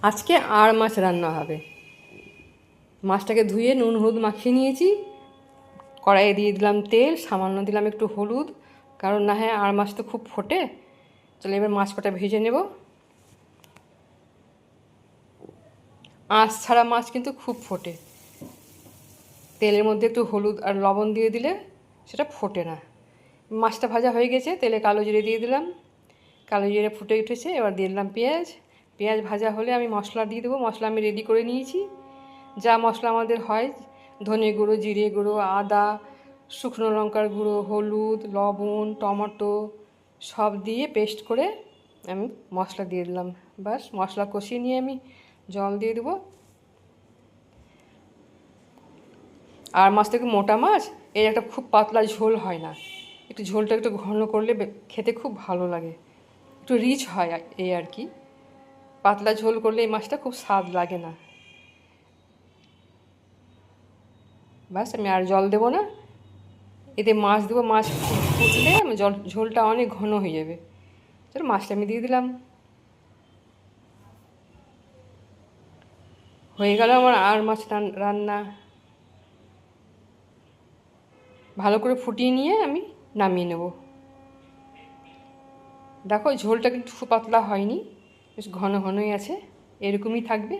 আজকে আর মাছ রান্না হবে। মাছটাকে ধুয়ে নুন হলুদ মাখিয়ে নিয়েছি। কড়াইয়ে দিয়ে দিলাম তেল, সামান্য দিলাম একটু হলুদ, কারণ না হয় আর মাছ তো খুব ফোটে। চলো এবার মাছ কটা ভেজে নেব। আঁশ ছাড়া মাছ কিন্তু খুব ফোটে। তেলের মধ্যে একটু হলুদ আর লবণ দিয়ে দিলে সেটা ফোটে না। মাছটা ভাজা হয়ে গেছে, তেলে কালো জিরে দিয়ে দিলাম। কালো জিরে ফুটে উঠেছে, এবার দিয়ে দিলাম পেঁয়াজ। পেঁয়াজ ভাজা হলে আমি মশলা দিয়ে দেবো। মশলা আমি রেডি করে নিয়েছি। যা মশলা আমাদের হয়, ধনে গুঁড়ো, জিরে গুঁড়ো, আদা, শুকনো লঙ্কার গুঁড়ো, হলুদ, লবণ, টমেটো সব দিয়ে পেস্ট করে আমি মশলা দিয়ে দিলাম। বাস মশলা কষিয়ে নিয়ে আমি জল দিয়ে দেবো। আর মাছটা একটু মোটা মাছ, এর একটা খুব পাতলা ঝোল হয় না, একটু ঝোলটা একটু ঘন করলে খেতে খুব ভালো লাগে, একটু রিচ হয় এই আর কি। পাতলা ঝোল করলে এই মাছটা খুব স্বাদ লাগে না। ব্যাস আমি আর জল দেবো না, এতে মাছ দেবো। মাছ ফুটলে ঝোলটা অনেক ঘন হয়ে যাবে। চলো মাছটা আমি দিয়ে দিলাম। হয়ে গেল আমার আর মাছ রান্না। ভালো করে ফুটিয়ে নিয়ে আমি নামিয়ে নেব। দেখো ঝোলটা কিন্তু খুব পাতলা হয়নি, বেশ ঘন ঘনই আছে, এরকমই থাকবে।